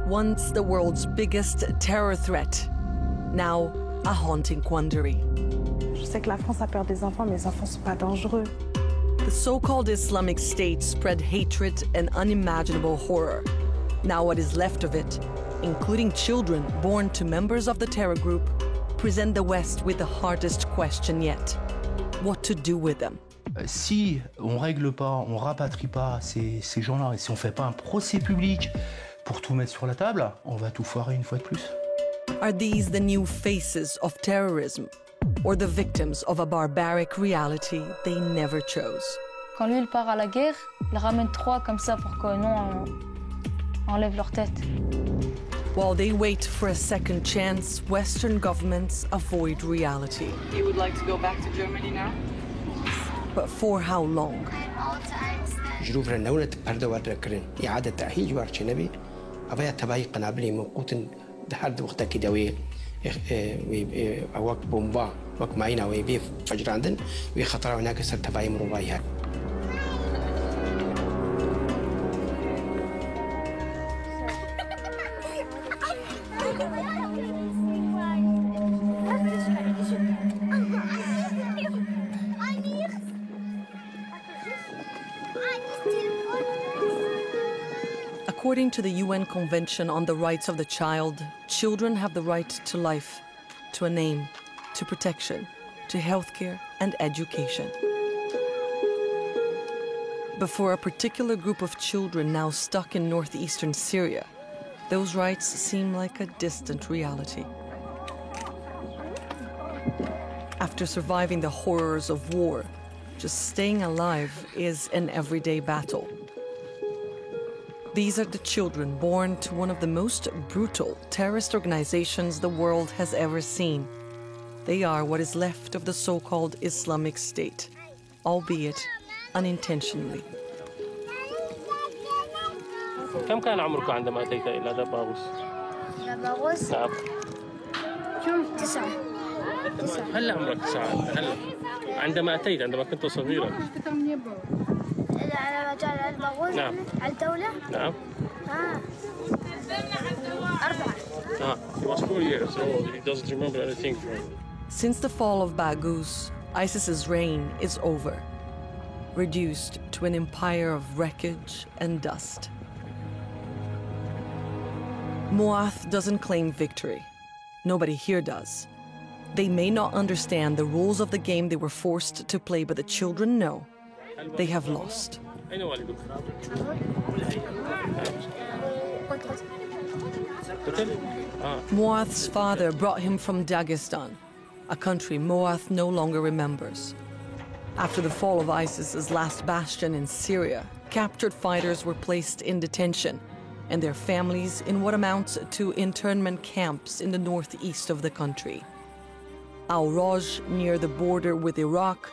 Once the world's biggest terror threat, now a haunting quandary. Je sais que la France a peur des enfants, mais les enfants sont pas dangereux. The so-called Islamic State spread hatred and unimaginable horror. Now what is left of it, including children born to members of the terror group, present the West with the hardest question yet. What to do with them? Si on règle pas, on rapatrie pas ces gens-là, et si on fait pas un procès public pour tout mettre sur la table, on va tout foirer une fois de plus. Are these the new faces of terrorism, or the victims of a barbaric reality they never chose? Quand lui il part à la guerre, il ramène 3 comme ça pour que nous enlève leur tête. While they wait for a second chance, Western governments avoid reality. You would like to go back to Germany now? But for how long? جروف رنونة برد وركرن إعادة تأهيل جوار شنبي أبايا تباي قنابلي موقوتن دحرد وقتا كده وك بومبا وك معينا ويبي فجراندن ويخطر هناك سر تباي مروايها. According to the UN Convention on the Rights of the Child, children have the right to life, to a name, to protection, to healthcare and education. But for a particular group of children now stuck in northeastern Syria, those rights seem like a distant reality. After surviving the horrors of war, just staying alive is an everyday battle. These are the children born to one of the most brutal terrorist organizations the world has ever seen. They are what is left of the so-called Islamic State, albeit unintentionally. كم كان عمرك عندما أتيت إلى دباغوس؟ دباغوس؟ نعم. كم 9. هلا عمرك 9 هلا. عندما كنت صغيرا. على مجال دباغوس؟ نعم. على الدولة؟ نعم. 4. He was 4 years old. He doesn't remember anything from it. Since the fall of Baghouz, ISIS's reign is over, reduced to an empire of wreckage and dust. Muath doesn't claim victory. Nobody here does. They may not understand the rules of the game they were forced to play, but the children know they have lost. Muath's father brought him from Dagestan, a country Muath no longer remembers. After the fall of ISIS's last bastion in Syria, captured fighters were placed in detention, and their families in what amounts to internment camps in the northeast of the country. Al-Raj, near the border with Iraq,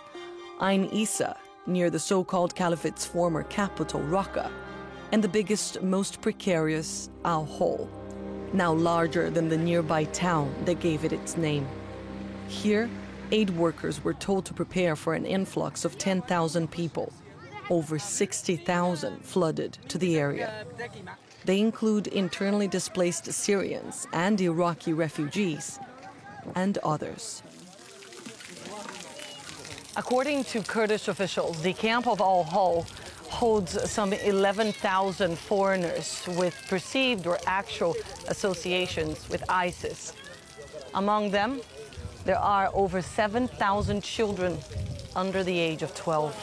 Ain Issa, near the so-called caliphate's former capital, Raqqa, and the biggest, most precarious, Al-Hol, now larger than the nearby town that gave it its name. Here, aid workers were told to prepare for an influx of 10,000 people. Over 60,000 flooded to the area. They include internally displaced Syrians and Iraqi refugees, and others. According to Kurdish officials, the camp of Al-Hol holds some 11,000 foreigners with perceived or actual associations with ISIS. Among them, there are over 7,000 children under the age of 12.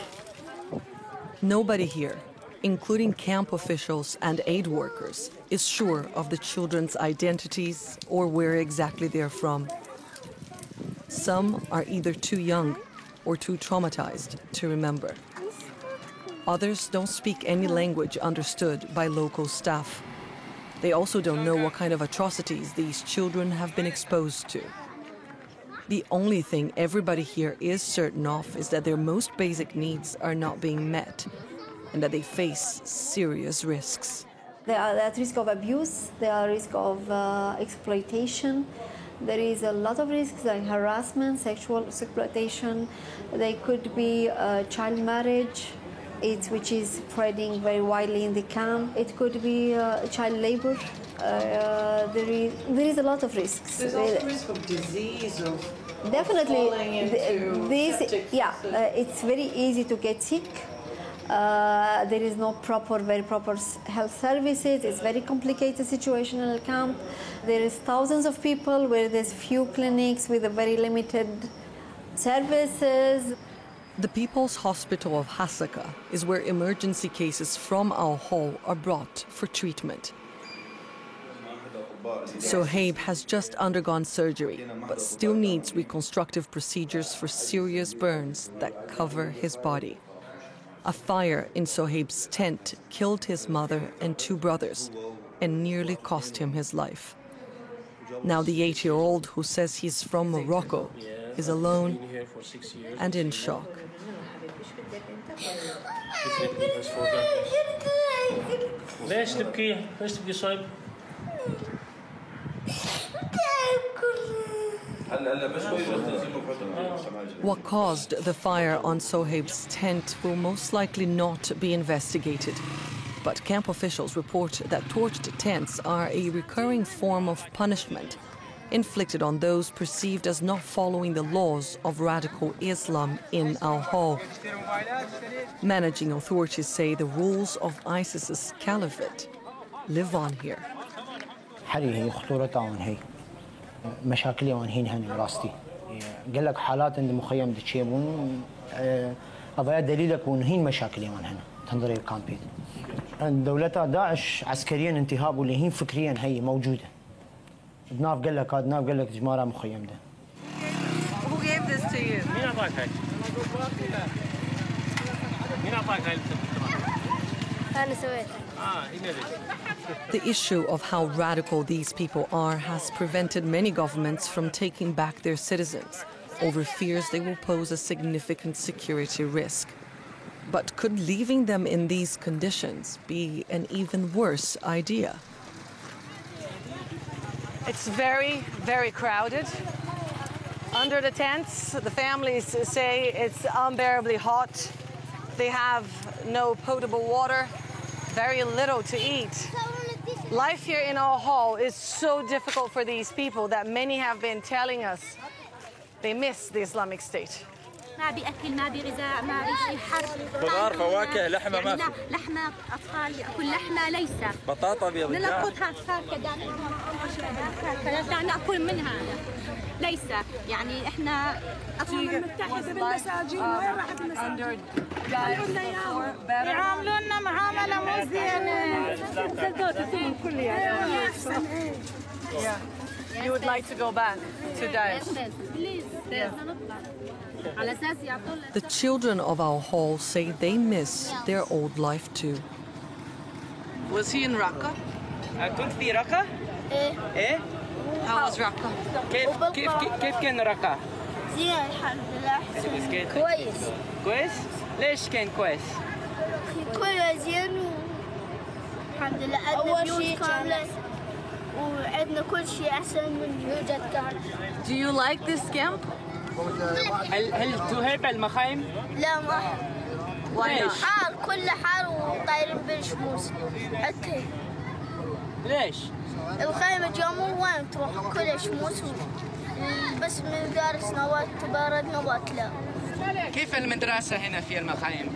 Nobody here, including camp officials and aid workers, is sure of the children's identities or where exactly they're from. Some are either too young or too traumatized to remember. Others don't speak any language understood by local staff. They also don't know what kind of atrocities these children have been exposed to. The only thing everybody here is certain of is that their most basic needs are not being met and that they face serious risks. They are at risk of abuse, they are at risk of exploitation. There is a lot of risks like harassment, sexual exploitation. They could be child marriage, which is spreading very widely in the camp. It could be child labor. There is a lot of risks. There's also risk of disease, of definitely falling into septic facilities. It's very easy to get sick. There is no very proper health services. It's very complicated situation in the camp. There is thousands of people where there's few clinics with a very limited services. The People's Hospital of Hasaka is where emergency cases from Al Hol are brought for treatment. Sohaib has just undergone surgery, but still needs reconstructive procedures for serious burns that cover his body. A fire in Sohaib's tent killed his mother and 2 brothers and nearly cost him his life. Now the 8-year-old who says he's from Morocco is alone and in shock. ليش تبكي؟ ليش تبكي صايب؟ What caused the fire on Sohaib's tent will most likely not be investigated. But camp officials report that torched tents are a recurring form of punishment inflicted on those perceived as not following the laws of radical Islam in Al Hol. Managing authorities say the rules of ISIS's caliphate live on here. هي خطورتها هون هي مشاكلي هون هين براستي قال لك حالات عند مخيم دتشيبون أضيع دليلك هين مشاكلي هون هنا تنظري الكامبين دولتها داعش عسكريا انتهاب واللي هين فكريا هي موجوده بناف قال لك ناف قال لك جماره مخيم ده. Who gave this to you? مين أعطاك هاي؟ مين أعطاك هاي؟ أنا سويتها. The issue of how radical these people are has prevented many governments from taking back their citizens over fears they will pose a significant security risk. But could leaving them in these conditions be an even worse idea? It's very, very crowded. Under the tents, the families say it's unbearably hot. They have no potable water, very little to eat. Life here in Al Hol is so difficult for these people that many have been telling us they miss the Islamic State. ما بأكل ما بغذاء ما بشيء حرب خضار فواكه لحمة ما في لحمة أطفال يأكل لحمة ليس بطاطا بيض نلقطها فاكهة نأكل منها ليس يعني إحنا الأمم المتحدة بالمساجين وين راحت المساجين يعاملونا معاملة مو زينة You would like to go back to Daesh? The children of Al Hol say they miss their old life too. Was he in Raqqa? كنت في رقة؟ إيه؟ How was Raqqa? كيف كان رقة؟ زين الحمد لله كويس كويس؟ ليش كان كويس؟ كله زين الحمد لله عندنا بيوت كاملة وعندنا كل شيء أحسن من يوجد كان. Do you like this camp? هل تهيب المخيم؟ لا ما ليش؟ حار كله حار وطايرين بالشموس حتى ليش؟ الخيمة جامو وين تروح كلها شموس بس من دارس نوات تبارد نوات لا. كيف المدرسة هنا في المخيم؟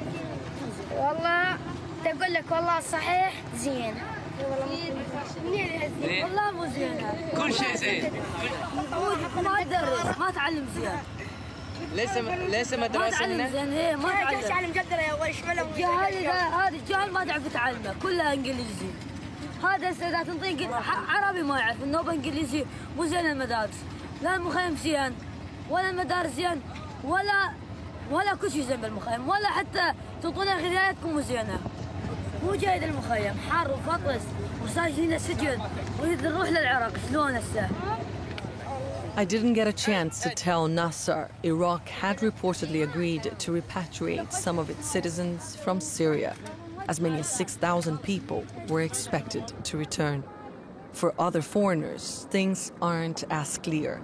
والله تقول لك والله صحيح زين. والله مو زينة. كل شيء زين. ما تدرس ما تعلم زين. ليس مدرسة هنا؟ زين ما تعلم. تعلم مقدرة يا ولد شمله هذا الجاهل ما تعرف تعلمه كلها انجليزي. هذا اذا تنطيه عربي ما يعرف النوبة انجليزي مو زين المدارس. لا المخيم زين ولا المدارس زين ولا كل شيء زين بالمخيم ولا حتى تعطونا غذاءاتكم مو زينة. مو جيد المخيم حار وفطس وصار يجينا سجن ونريد نروح للعراق شلون هسه؟ I didn't get a chance to tell Nasser Iraq had reportedly agreed to repatriate some of its citizens from Syria. As many as 6,000 people were expected to return. For other foreigners, things aren't as clear.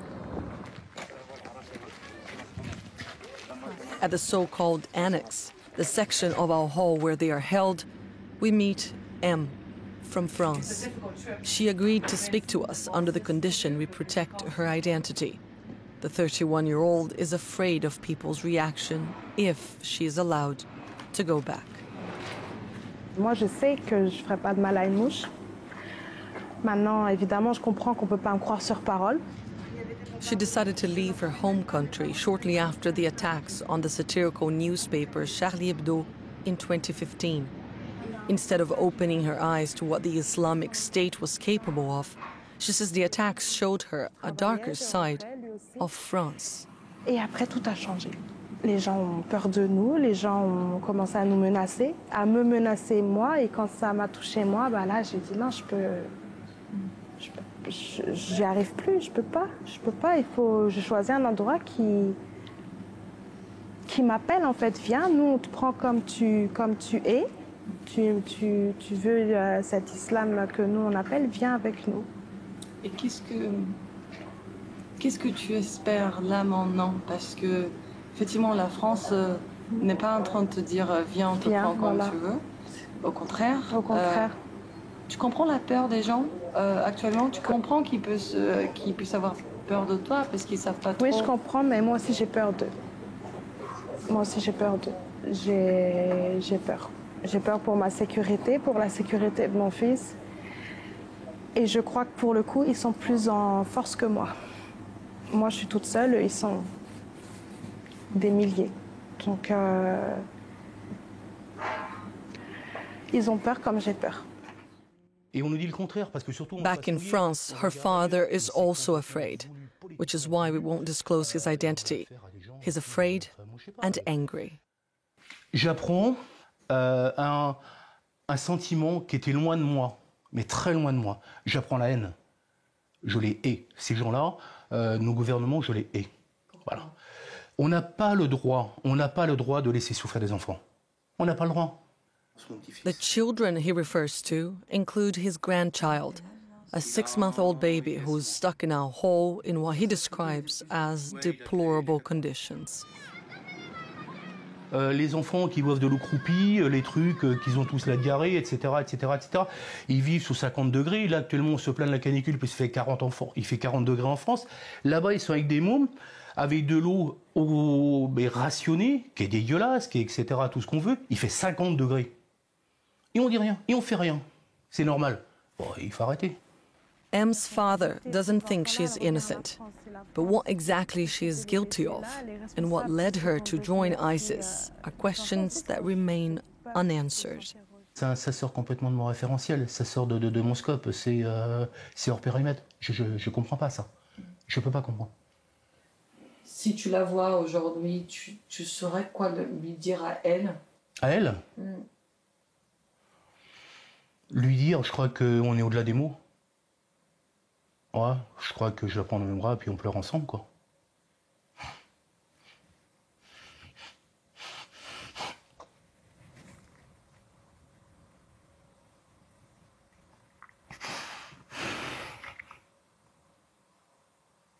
At the so-called annex, the section of Al Hol where they are held, we meet M. from France. She agreed to speak to us under the condition we protect her identity. The 31-year-old is afraid of people's reaction if she is allowed to go back. Moi, je sais que je ne ferai pas de mal à une mouche. Maintenant, évidemment, je comprends qu'on ne peut pas me croire sur parole. She decided to leave her home country shortly after the attacks on the satirical newspaper Charlie Hebdo in 2015. Instead of opening her eyes to what the Islamic State was capable of, she says the attacks showed her a darker side of France. Et après, tout a changé. Les gens ont peur de nous, les gens ont commencé à nous menacer, à me menacer moi, et quand ça m'a touché moi, bah là, j'ai dit non, j'y arrive plus, je peux pas, je choisis un endroit qui m'appelle en fait, viens, nous on te prend comme tu es, tu veux cet islam que nous on appelle, viens avec nous. Et qu'est-ce que tu espères là maintenant? Parce que effectivement la France n'est pas en train de te dire viens, on te prend comme voilà. Tu veux. Au contraire. Tu comprends la peur des gens actuellement? Tu comprends qu'ils puissent avoir peur de toi parce qu'ils savent pas trop? Oui, je comprends, mais moi aussi j'ai peur d'eux. J'ai peur. J'ai peur pour ma sécurité, pour la sécurité de mon fils. Et je crois que pour le coup, ils sont plus en force que moi. Moi, je suis toute seule, eux, ils sont des milliers. Donc, ils ont peur comme j'ai peur. Back in France, her father is also afraid, which is why we won't disclose his identity. He's afraid and angry. J'apprends un sentiment qui était loin de moi, mais très loin de moi. J'apprends la haine. Je les hais. Ces gens-là, nos gouvernements, je les hais. Voilà. On n'a pas le droit de laisser souffrir des enfants. On n'a pas le droit. The children he refers to include his grandchild, a 6-month-old baby who's stuck in a hole in what he describes as deplorable conditions. Les enfants qui boivent de l'eau croupie, les trucs qu'ils ont tous la diarrhée, etc., etc., etc. Ils vivent sous 50 degrés. Là, actuellement, on se plaint de la canicule parce qu'il fait 40 degrés en France. Là-bas, ils sont avec des mômes, avec de l'eau rationnée, qui est dégueulasse, qui est etc., tout ce qu'on veut. Il fait 50 degrés. Et on dit rien, et on fait rien. C'est normal. Bon, il faut arrêter. M's father doesn't think she's innocent, but what exactly she is guilty of and what led her to join ISIS are questions that remain unanswered. Ça sort complètement de mon référentiel, ça sort de mon scope, c'est hors périmètre. Je comprends pas ça. Je peux pas comprendre. Si tu la vois aujourd'hui, tu saurais quoi lui dire à elle? À elle? Lui dire, je crois qu'on est au-delà des mots. Ouais, je crois que je la prends dans mes bras et puis on pleure ensemble, quoi.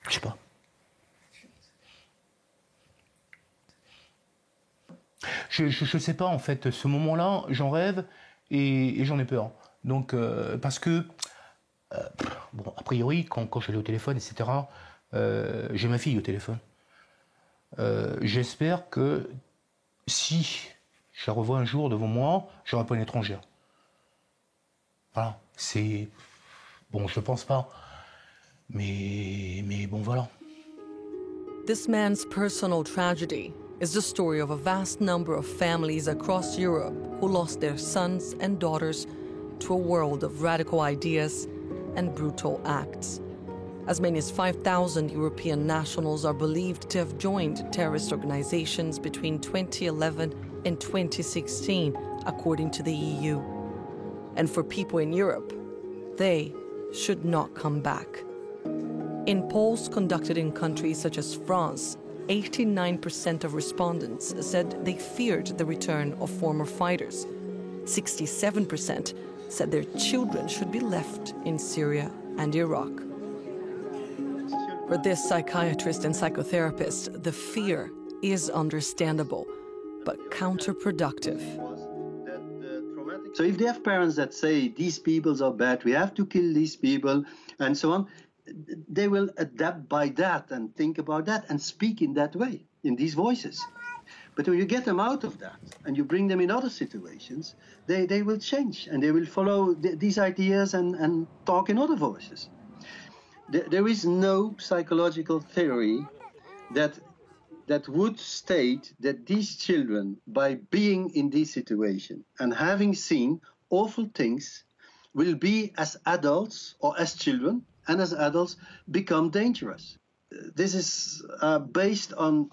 Je sais pas. Je sais pas, en fait. Ce moment-là, j'en rêve et j'en ai peur. Donc, parce que... bon, a priori, quand je suis allé au téléphone, etc., j'ai ma fille au téléphone. J'espère que si je la revois un jour devant moi, je n'aurai pas une étrangère. Voilà, c'est... Bon, je ne pense pas. Mais bon, voilà. This man's personal tragedy is the story of a vast number of families across Europe who lost their sons and daughters to a world of radical ideas and brutal acts. As many as 5,000 European nationals are believed to have joined terrorist organizations between 2011 and 2016, according to the EU. And for people in Europe, they should not come back. In polls conducted in countries such as France, 89% of respondents said they feared the return of former fighters. 67% said their children should be left in Syria and Iraq. For this psychiatrist and psychotherapist, the fear is understandable, but counterproductive. So if they have parents that say, these peoples are bad, we have to kill these people, and so on, they will adapt by that and think about that and speak in that way, in these voices. But when you get them out of that and you bring them in other situations, they will change and they will follow these ideas and talk in other voices. There is no psychological theory that would state that these children, by being in this situation and having seen awful things, will be as adults or as children and as adults become dangerous. This is based on,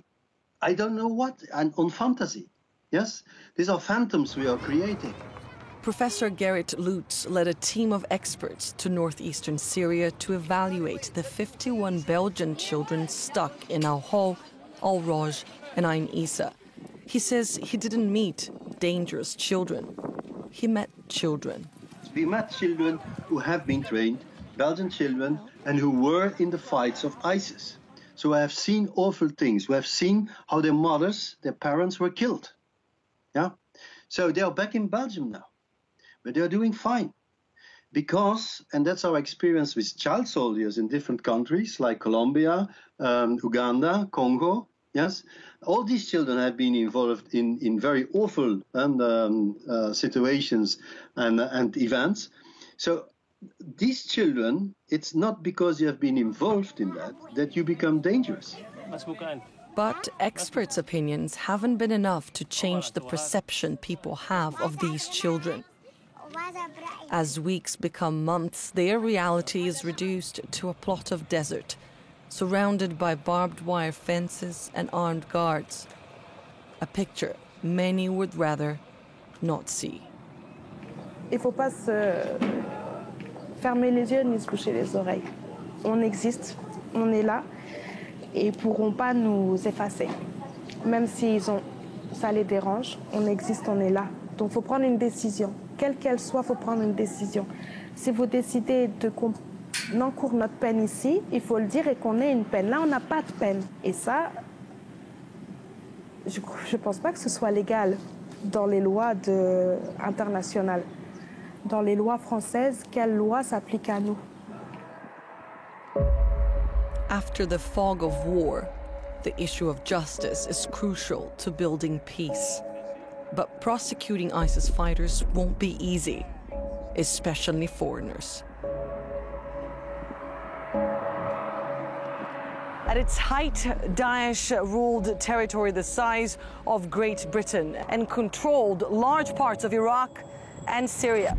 I don't know what, and on fantasy. Yes? These are phantoms we are creating. Professor Gerrit Lutz led a team of experts to northeastern Syria to evaluate the 51 Belgian children stuck in Al-Hol, Al-Roj and Ain Issa. He says he didn't meet dangerous children. He met children. We met children who have been trained, Belgian children, and who were in the fights of ISIS. So I have seen awful things. We have seen how their mothers, their parents were killed. Yeah? So they are back in Belgium now. But they are doing fine. Because, and that's our experience with child soldiers in different countries like Colombia, Uganda, Congo, yes? All these children have been involved in very awful situations and events. So these children, it's not because you have been involved in that you become dangerous. But experts' opinions haven't been enough to change the perception people have of these children. As weeks become months, their reality is reduced to a plot of desert, surrounded by barbed wire fences and armed guards. A picture many would rather not see. Il ne faut pas se fermer les yeux ni se boucher les oreilles. On existe, on est là, et ils ne pourront pas nous effacer. Même si ça les dérange, on existe, on est là. Donc il faut prendre une décision. Quelle qu'elle soit, il faut prendre une décision. Si vous décidez qu'on encourt notre peine ici, il faut le dire et qu'on ait une peine. Là, on n'a pas de peine. Et ça, je ne pense pas que ce soit légal dans les lois internationales. Dans les lois françaises, quelle loi s'applique à nous? After the fog of war, the issue of justice is crucial to building peace. But prosecuting ISIS fighters won't be easy, especially foreigners. At its height, Daesh ruled territory the size of Great Britain and controlled large parts of Iraq and Syria.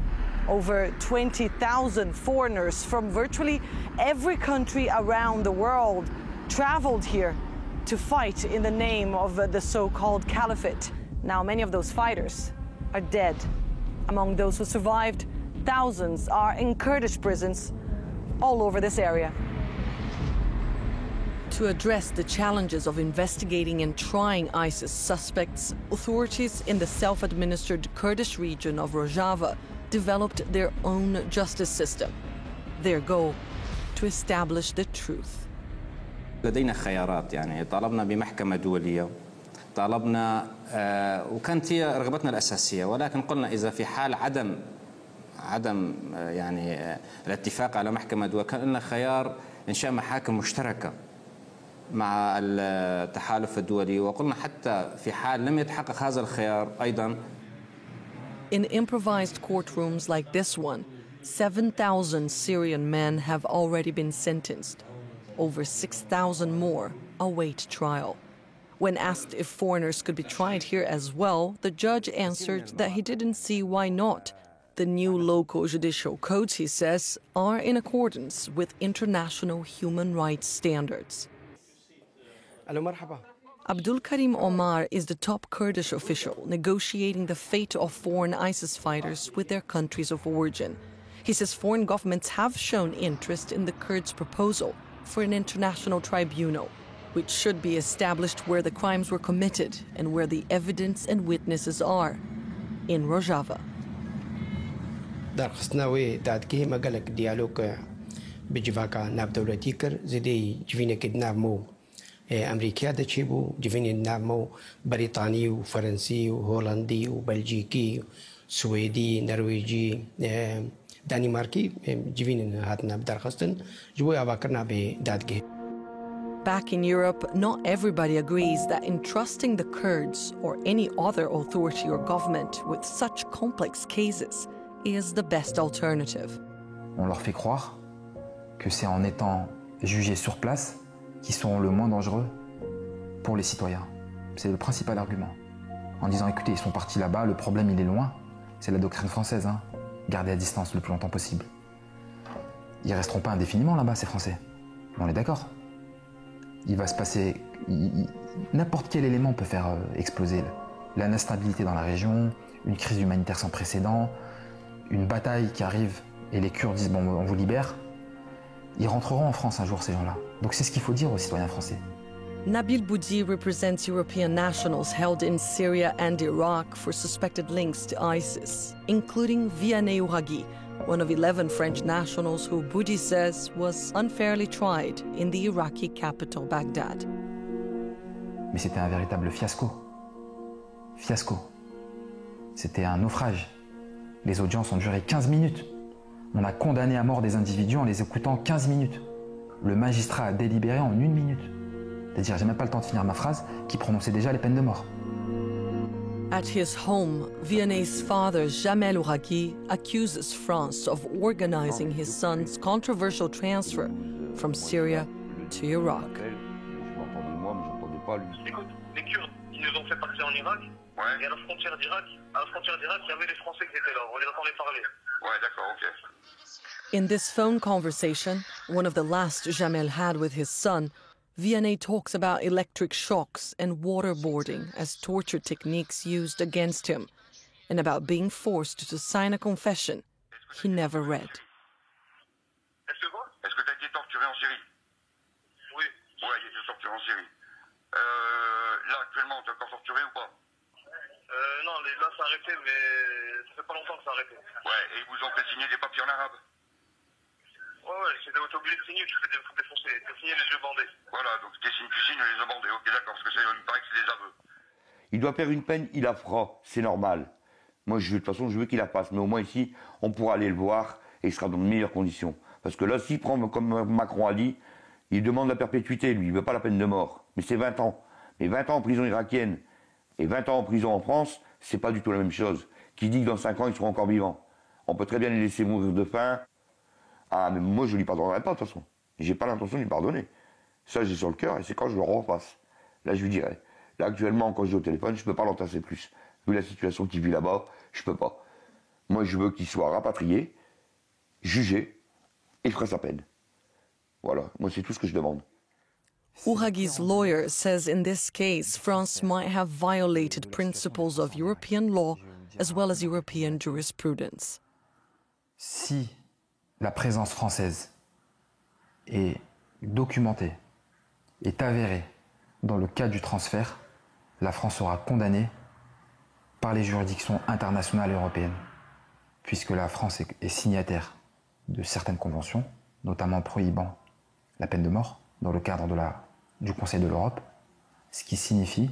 Over 20,000 foreigners from virtually every country around the world traveled here to fight in the name of the so-called caliphate. Now, many of those fighters are dead. Among those who survived, thousands are in Kurdish prisons all over this area. To address the challenges of investigating and trying ISIS suspects, authorities in the self-administered Kurdish region of Rojava developed their own justice system. Their goal, to establish the truth. لدينا خيارات يعني طالبنا بمحكمة دولية طالبنا وكانت هي رغبتنا الأساسية ولكن قلنا إذا في حال عدم يعني الاتفاق على محكمة دولية كان لنا خيار إنشاء محاكم مشتركة مع التحالف الدولي وقلنا حتى في حال لم يتحقق هذا الخيار أيضا. In improvised courtrooms like this one, 7,000 Syrian men have already been sentenced. Over 6,000 more await trial. When asked if foreigners could be tried here as well, the judge answered that he didn't see why not. The new local judicial codes, he says, are in accordance with international human rights standards. Abdul Karim Omar is the top Kurdish official negotiating the fate of foreign ISIS fighters with their countries of origin. He says foreign governments have shown interest in the Kurds' proposal for an international tribunal, which should be established where the crimes were committed and where the evidence and witnesses are, in Rojava. در خصناوي تاعتكي ما قالك ديالوك بجفاكا ناب دولتيكر زيدي جفينة كدنامو أمريكا دتشيبو جفينة نامو بريطاني وفرنسي وهولندي وبلجيكي سويدي نرويجي دنماركي جيفين هاتنا بدرخستن جوي أفكرنا بدادجي. Back in Europe, not everybody agrees that entrusting the Kurds or any other authority or government with such complex cases is the best alternative. On leur fait croire que c'est en étant jugés sur place qu'ils seront le moins dangereux pour les citoyens. C'est le principal argument. En disant, écoutez, ils sont partis là-bas, le problème il est loin. C'est la doctrine française, hein. Garder à distance le plus longtemps possible. Ils resteront pas indéfiniment là-bas, ces Français. On est d'accord. Il va se passer... N'importe quel élément peut faire exploser l'instabilité dans la région, une crise humanitaire sans précédent, une bataille qui arrive et les Kurdes disent, bon, on vous libère. Ils rentreront en France un jour, ces gens-là. Donc c'est ce qu'il faut dire aux citoyens français. Nabil Boudi represents European nationals held in Syria and Iraq for suspected links to ISIS, including Vianney Ouraghi, one of 11 French nationals who Boudi says was unfairly tried in the Iraqi capital Baghdad. Mais c'était un véritable fiasco. Fiasco. C'était un naufrage. Les audiences ont duré 15 minutes. On a condamné à mort des individus en les écoutant 15 minutes. Le magistrat a délibéré en 1 minute. C'est-à-dire, j'ai même pas le temps de finir ma phrase, qui prononçait déjà les peines de mort. At his home, Vianney's father, Jamel Ouraghi, accuses France of organizing his son's controversial transfer from Syria to Iraq. Écoute, les Kurdes, ils nous ont fait partir en Irak, et à la frontière d'Irak, il y avait les Français qui étaient là, on les entendait parler. Ouais, d'accord, ok. In this phone conversation, one of the last Jamel had with his son, Vianney talks about electric shocks and waterboarding as torture techniques used against him, and about being forced to sign a confession he never read. Est-ce que tu as été torturé en Syrie? Oui. Ouais, il a été torturé en Syrie. Là, actuellement, tu es encore torturé ou pas? Non, là, ça a arrêté, mais ça fait pas longtemps que ça a arrêté. Ouais, et ils vous ont fait signer des papiers en arabe? Ouais, j'étais obligé de signer, tu fais défoncer, t'as signé les yeux bandés. Voilà, donc tu signes les yeux bandés, ok, d'accord, parce que ça, il paraît que c'est des aveux. Il doit faire une peine, il la fera, c'est normal. Moi, de toute façon, je veux qu'il la fasse, mais au moins ici, on pourra aller le voir et il sera dans de meilleures conditions. Parce que là, s'il prend, comme Macron a dit, il demande la perpétuité, lui, il ne veut pas la peine de mort. Mais c'est 20 ans. Mais 20 ans en prison irakienne et 20 ans en prison en France, c'est pas du tout la même chose. Qui dit que dans 5 ans, ils seront encore vivants. On peut très bien les laisser mourir de faim. Ah, mais moi, je ne lui pardonnerai pas, de toute façon. J'ai pas l'intention de lui pardonner. Ça, j'ai sur le cœur, et c'est quand je le repasse. Là, je lui dirai. Là, actuellement, quand je dis au téléphone, je ne peux pas l'entasser plus. Vu la situation qu'il vit là-bas, je ne peux pas. Moi, je veux qu'il soit rapatrié, jugé, et fera sa peine. Voilà, moi, c'est tout ce que je demande. Ouraghi's lawyer says in this case, France might have violated principles of European law as well as European jurisprudence. Si la présence française est documentée, est avérée dans le cas du transfert, la France sera condamnée par les juridictions internationales et européennes, puisque la France est signataire de certaines conventions, notamment prohibant la peine de mort dans le cadre du Conseil de l'Europe, ce qui signifie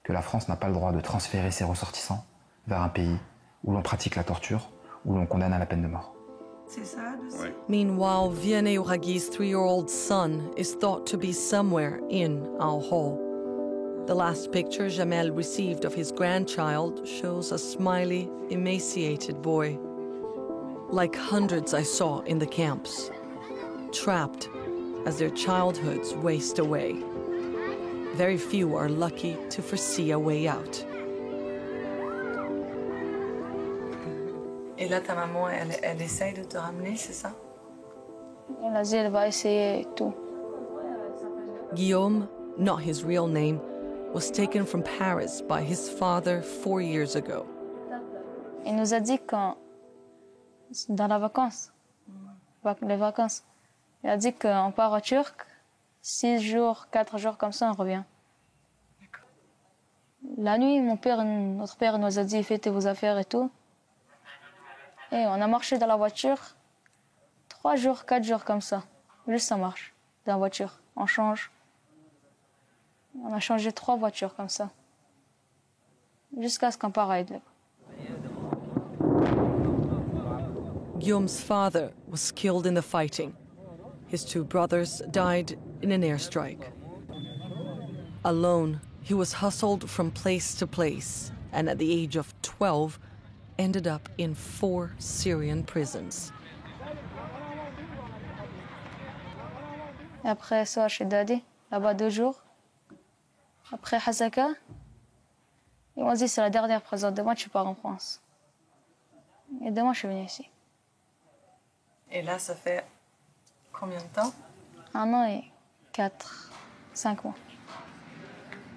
que la France n'a pas le droit de transférer ses ressortissants vers un pays où l'on pratique la torture, où l'on condamne à la peine de mort. Meanwhile, Vianney Ouraghi's 3-year-old son is thought to be somewhere in our hall. The last picture Jamel received of his grandchild shows a smiley, emaciated boy. Like hundreds I saw in the camps, trapped as their childhoods waste away. Very few are lucky to foresee a way out. Et là, ta maman, elle essaye de te ramener, c'est ça? Elle a dit elle va essayer tout. Guillaume, not his real name, was taken from Paris by his father 4 years ago. Il nous a dit quand, dans les vacances, il a dit qu'on part au Turc, 6 jours, 4 jours comme ça, on revient. La nuit, notre père nous a dit faites vos affaires et tout. Et on a marché dans la voiture 3 jours, 4 jours comme ça. Juste ça marche dans la voiture. On change. On a changé 3 voitures comme ça. Jusqu'à ce qu'on parte à Idlib. Guillaume's father was killed in the fighting. His 2 brothers died in an airstrike. Alone, he was hustled from place to place, and at the age of 12, ended up in 4 Syrian prisons. Et après ça, chez Daddy, là-bas 2 jours. Après Hasaka, ils m'ont dit c'est la dernière prison. Demain, tu pars en France. Et demain, je suis venue ici. Et là, ça fait combien de temps? 1 an et 5 mois.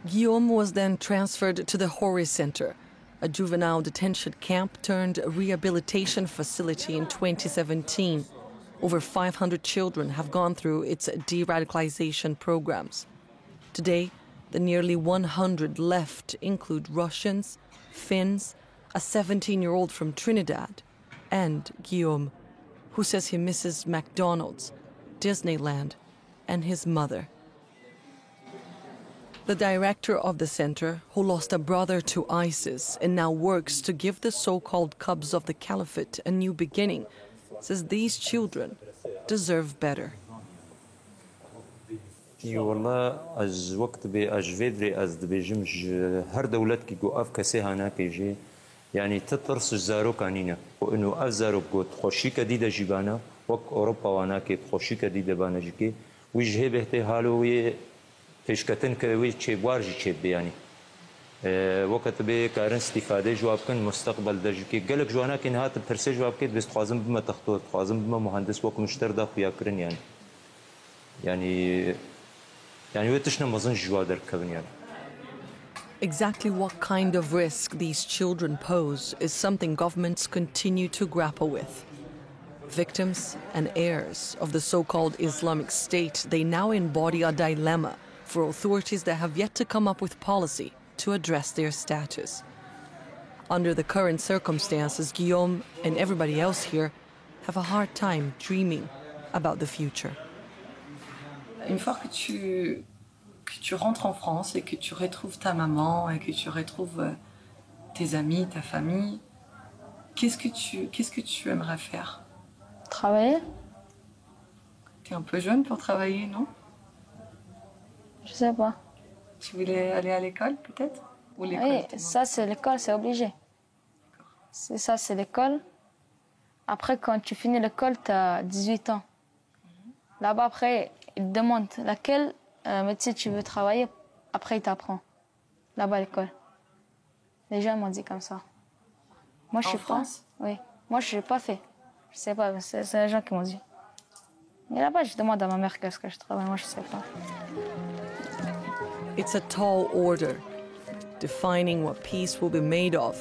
Guillaume was then transferred to the Hori Center, a juvenile detention camp turned rehabilitation facility in 2017. Over 500 children have gone through its de-radicalization programs. Today, the nearly 100 left include Russians, Finns, a 17-year-old from Trinidad, and Guillaume, who says he misses McDonald's, Disneyland, and his mother. The director of the center, who lost a brother to ISIS and now works to give the so-called cubs of the caliphate a new beginning, says these children deserve better. والله از وقت به اجویدری از دبیجمش هر دولت کی گو اف کسی هانا کیجی یعنی تطرس زارو کانینا و انه اف زارو گوت خوشی کدیده جیبانا وق اوروبا وانا کی خوشی کدیده بانا جکی وجه بهته حالوی پیشکتن کوي چې وارجی چې بیاني وقت به کارن استفاده جواب کن مستقبل درج کی گلک جوانا کی نهات پرسه جواب کی بس خوازم بما تخطوط خوازم بما مهندس وک مشتر دا خویا کرن يعني ويتشنا مازن جوادر كبن يعني. Exactly what kind of risk these children pose is something governments continue to grapple with. Victims and heirs of the so-called Islamic State, they now embody a dilemma for authorities that have yet to come up with policy to address their status. Under the current circumstances, Guillaume and everybody else here have a hard time dreaming about the future. Une fois que tu rentres en France et que tu retrouves ta maman et que tu retrouves tes amis, ta famille, qu'est-ce que tu aimerais faire? Travailler. Tu es un peu jeune pour travailler, non? Je sais pas. Tu voulais aller à l'école, peut-être? Ou l'école? Oui, ça c'est l'école, c'est obligé. C'est ça, c'est l'école. Après, quand tu finis l'école, tu as 18 ans. Là-bas, après, ils te demandent laquelle métier tu veux travailler. Après, ils t'apprennent. Là-bas, à l'école. Les gens m'ont dit comme ça. Moi, je suis France? Oui. Moi, je n'ai pas fait. Je sais pas, c'est les gens qui m'ont dit. Et là-bas, je demande à ma mère qu'est-ce que je travaille. Moi, je sais pas. It's a tall order, defining what peace will be made of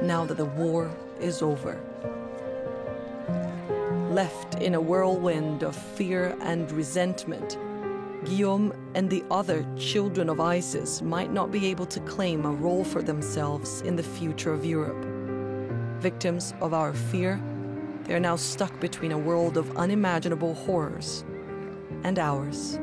now that the war is over. Left in a whirlwind of fear and resentment, Guillaume and the other children of ISIS might not be able to claim a role for themselves in the future of Europe. Victims of our fear, they are now stuck between a world of unimaginable horrors and ours.